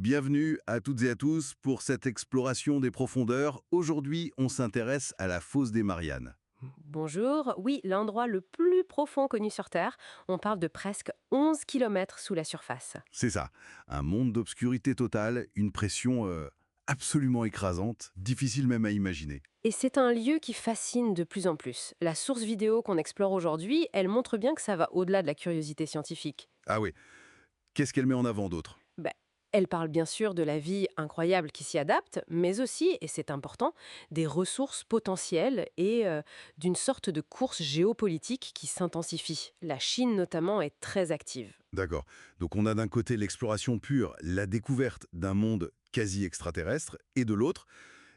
Bienvenue à toutes et à tous pour cette exploration des profondeurs. Aujourd'hui, on s'intéresse à la fosse des Mariannes. Bonjour, oui, l'endroit le plus profond connu sur Terre. On parle de presque 11 kilomètres sous la surface. C'est ça, un monde d'obscurité totale, une pression absolument écrasante, difficile même à imaginer. Et c'est un lieu qui fascine de plus en plus. La source vidéo qu'on explore aujourd'hui, elle montre bien que ça va au-delà de la curiosité scientifique. Ah oui, qu'est-ce qu'elle met en avant d'autre? Ben, elle parle bien sûr de la vie incroyable qui s'y adapte, mais aussi, et c'est important, des ressources potentielles et d'une sorte de course géopolitique qui s'intensifie. La Chine notamment est très active. D'accord, donc on a d'un côté l'exploration pure, la découverte d'un monde quasi extraterrestre, et de l'autre,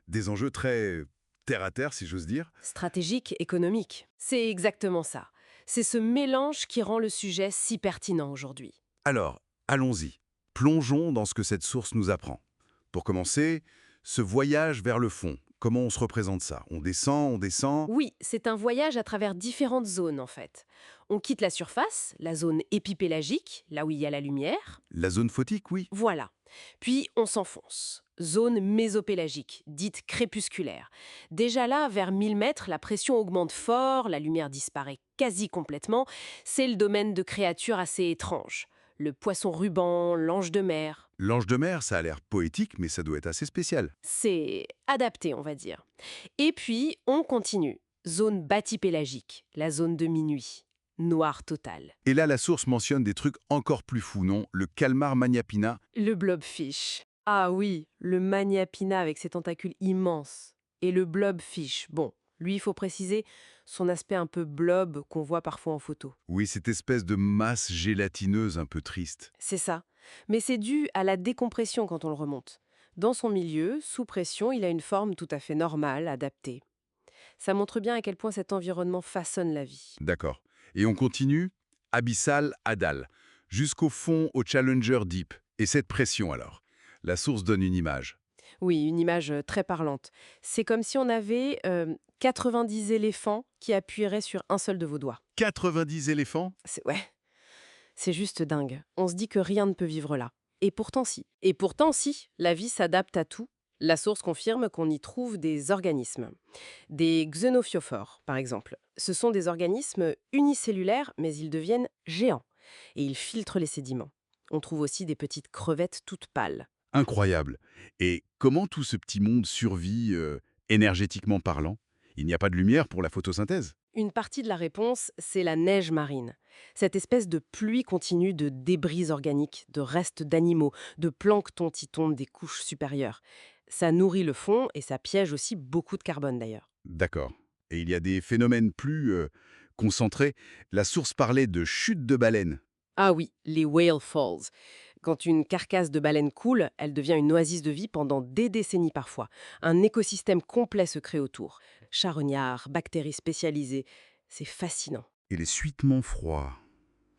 des enjeux très terre-à-terre, si j'ose dire. Stratégique, économique. C'est exactement ça. C'est ce mélange qui rend le sujet si pertinent aujourd'hui. Alors, allons-y. Plongeons dans ce que cette source nous apprend. Pour commencer, ce voyage vers le fond, comment on se représente ça? On descend... Oui, c'est un voyage à travers différentes zones en fait. On quitte la surface, la zone épipélagique, là où il y a la lumière. La zone photique, oui. Voilà. Puis on s'enfonce. Zone mésopélagique, dite crépusculaire. Déjà là, vers 1000 mètres, la pression augmente fort, la lumière disparaît quasi complètement. C'est le domaine de créatures assez étranges. Le poisson ruban, l'ange de mer. L'ange de mer, ça a l'air poétique, mais ça doit être assez spécial. C'est adapté, on va dire. Et puis, on continue. Zone bathypélagique, la zone de minuit. Noir total. Et là, la source mentionne des trucs encore plus fous, non? Le calmar magnapina. Le blobfish. Ah oui, le Maniapina avec ses tentacules immenses. Et le blobfish. Bon, lui, il faut préciser son aspect un peu blob qu'on voit parfois en photo. Oui, cette espèce de masse gélatineuse un peu triste. C'est ça. Mais c'est dû à la décompression quand on le remonte. Dans son milieu, sous pression, il a une forme tout à fait normale, adaptée. Ça montre bien à quel point cet environnement façonne la vie. D'accord. Et on continue, abyssal Adal, jusqu'au fond au Challenger Deep. Et cette pression alors? La source donne une image. Oui, une image très parlante. C'est comme si on avait 90 éléphants qui appuieraient sur un seul de vos doigts. 90 éléphants? Ouais, c'est juste dingue. On se dit que rien ne peut vivre là. Et pourtant si. Et pourtant si, la vie s'adapte à tout. La source confirme qu'on y trouve des organismes. Des xénophiophores, par exemple. Ce sont des organismes unicellulaires, mais ils deviennent géants. Et ils filtrent les sédiments. On trouve aussi des petites crevettes toutes pâles. Incroyable. Et comment tout ce petit monde survit énergétiquement parlant? Il n'y a pas de lumière pour la photosynthèse? Une partie de la réponse, c'est la neige marine. Cette espèce de pluie continue de débris organiques, de restes d'animaux, de plancton qui tombent des couches supérieures. Ça nourrit le fond et ça piège aussi beaucoup de carbone d'ailleurs. D'accord. Et il y a des phénomènes plus concentrés. La source parlait de chute de baleines. Ah oui, les whale falls. Quand une carcasse de baleine coule, elle devient une oasis de vie pendant des décennies parfois. Un écosystème complet se crée autour. Charognards, bactéries spécialisées. C'est fascinant. Et les suitements froids,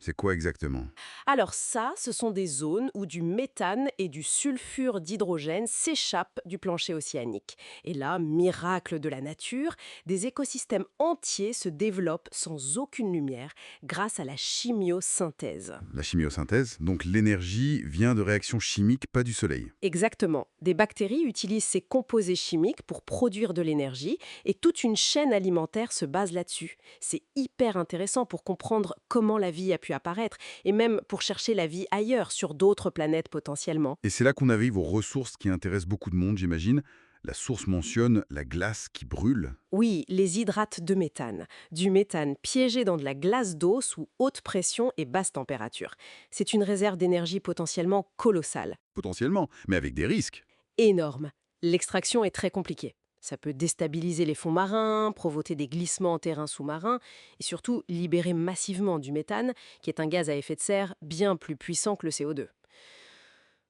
c'est quoi exactement? Alors ça, ce sont des zones où du méthane et du sulfure d'hydrogène s'échappent du plancher océanique. Et là, miracle de la nature, des écosystèmes entiers se développent sans aucune lumière grâce à la chimiosynthèse. La chimiosynthèse, donc l'énergie vient de réactions chimiques, pas du soleil. Exactement. Des bactéries utilisent ces composés chimiques pour produire de l'énergie et toute une chaîne alimentaire se base là-dessus. C'est hyper intéressant pour comprendre comment la vie a pu apparaître et même pour chercher la vie ailleurs, sur d'autres planètes potentiellement. Et c'est là qu'on arrive aux ressources qui intéressent beaucoup de monde, j'imagine. La source mentionne la glace qui brûle. Oui, les hydrates de méthane. Du méthane piégé dans de la glace d'eau sous haute pression et basse température. C'est une réserve d'énergie potentiellement colossale. Potentiellement, mais avec des risques. Énorme. L'extraction est très compliquée. Ça peut déstabiliser les fonds marins, provoquer des glissements en terrain sous-marin et surtout libérer massivement du méthane, qui est un gaz à effet de serre bien plus puissant que le CO2.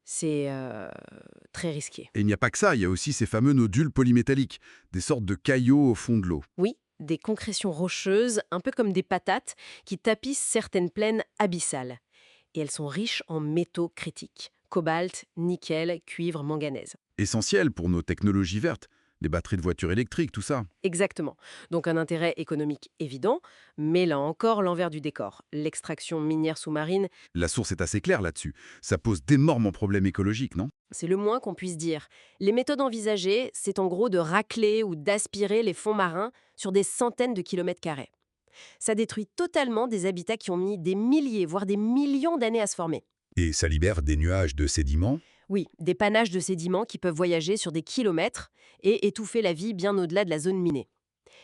C'est très risqué. Et il n'y a pas que ça, il y a aussi ces fameux nodules polymétalliques, des sortes de caillots au fond de l'eau. Oui, des concrétions rocheuses, un peu comme des patates, qui tapissent certaines plaines abyssales. Et elles sont riches en métaux critiques. Cobalt, nickel, cuivre, manganèse. Essentiels pour nos technologies vertes. les batteries de voitures électriques, tout ça. Exactement. Donc un intérêt économique évident, mais là encore l'envers du décor. L'extraction minière sous-marine, La source est assez claire là-dessus. Ça pose d'énormes problèmes écologiques, non? c'est le moins qu'on puisse dire. Les méthodes envisagées, c'est en gros de racler ou d'aspirer les fonds marins sur des centaines de kilomètres carrés. Ça détruit totalement des habitats qui ont mis des milliers, voire des millions d'années à se former. Et ça libère des nuages de sédiments. Oui, des panaches de sédiments qui peuvent voyager sur des kilomètres et étouffer la vie bien au-delà de la zone minée.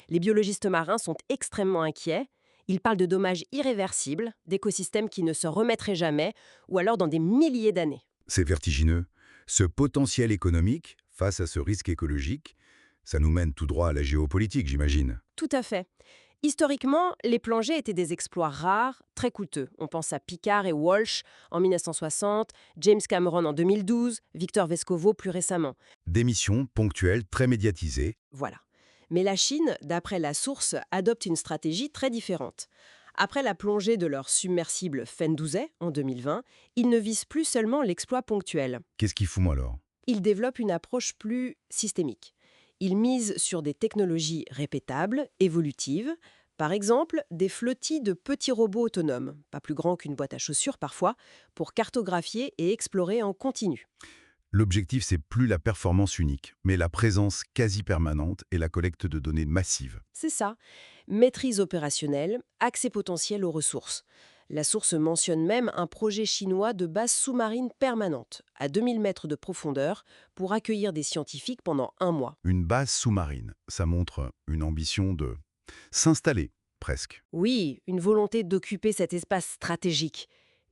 Les biologistes marins sont extrêmement inquiets. Ils parlent de dommages irréversibles, d'écosystèmes qui ne se remettraient jamais, ou alors dans des milliers d'années. C'est vertigineux. Ce potentiel économique, face à ce risque écologique, ça nous mène tout droit à la géopolitique, j'imagine. Tout à fait. Historiquement, les plongées étaient des exploits rares, très coûteux. On pense à Picard et Walsh en 1960, James Cameron en 2012, Victor Vescovo plus récemment. Des missions ponctuelles, très médiatisées. Voilà. Mais la Chine, d'après la source, adopte une stratégie très différente. Après la plongée de leur submersible Fendouzet en 2020, ils ne visent plus seulement l'exploit ponctuel. Qu'est-ce qu'ils font alors? Ils développent une approche plus systémique. Ils misent sur des technologies répétables, évolutives, par exemple des flottilles de petits robots autonomes, pas plus grands qu'une boîte à chaussures parfois, pour cartographier et explorer en continu. L'objectif, c'est plus la performance unique, mais la présence quasi permanente et la collecte de données massives. C'est ça. Maîtrise opérationnelle, accès potentiel aux ressources. La source mentionne même un projet chinois de base sous-marine permanente, à 2000 mètres de profondeur, pour accueillir des scientifiques pendant un mois. Une base sous-marine, ça montre une ambition de s'installer, presque. Oui, une volonté d'occuper cet espace stratégique.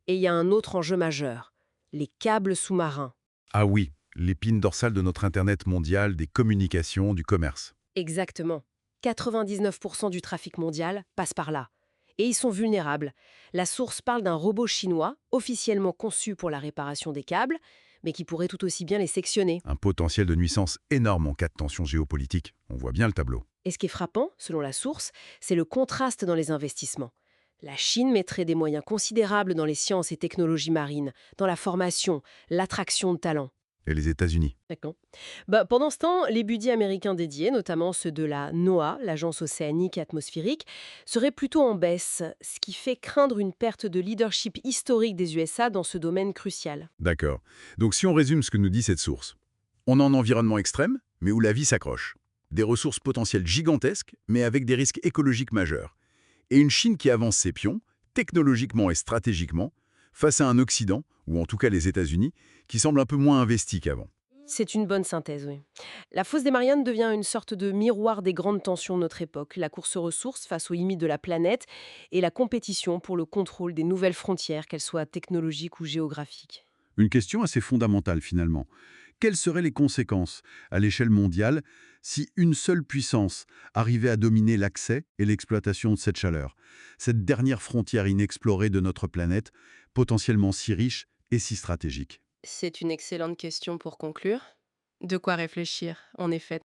Et il y a un autre enjeu majeur, les câbles sous-marins. Ah oui, l'épine dorsale de notre Internet mondial, des communications, du commerce. Exactement. 99% du trafic mondial passe par là. Et ils sont vulnérables. La source parle d'un robot chinois, officiellement conçu pour la réparation des câbles, mais qui pourrait tout aussi bien les sectionner. Un potentiel de nuisance énorme en cas de tension géopolitique. On voit bien le tableau. Et ce qui est frappant, selon la source, c'est le contraste dans les investissements. La Chine mettrait des moyens considérables dans les sciences et technologies marines, dans la formation, l'attraction de talents. Et les États-Unis? D'accord. Pendant ce temps, les budgets américains dédiés, notamment ceux de la NOAA, l'Agence océanique et atmosphérique, seraient plutôt en baisse, ce qui fait craindre une perte de leadership historique des USA dans ce domaine crucial. D'accord. Donc si on résume ce que nous dit cette source, on a un environnement extrême, mais où la vie s'accroche. Des ressources potentielles gigantesques, mais avec des risques écologiques majeurs. Et une Chine qui avance ses pions, technologiquement et stratégiquement, face à un Occident, ou en tout cas les États-Unis, qui semble un peu moins investi qu'avant. C'est une bonne synthèse, oui. La fosse des Mariannes devient une sorte de miroir des grandes tensions de notre époque, la course aux ressources face aux limites de la planète et la compétition pour le contrôle des nouvelles frontières, qu'elles soient technologiques ou géographiques. Une question assez fondamentale finalement. Quelles seraient les conséquences à l'échelle mondiale si une seule puissance arrivait à dominer l'accès et l'exploitation de cette chaleur, cette dernière frontière inexplorée de notre planète, potentiellement si riche et si stratégique? C'est une excellente question pour conclure. De quoi réfléchir, en effet.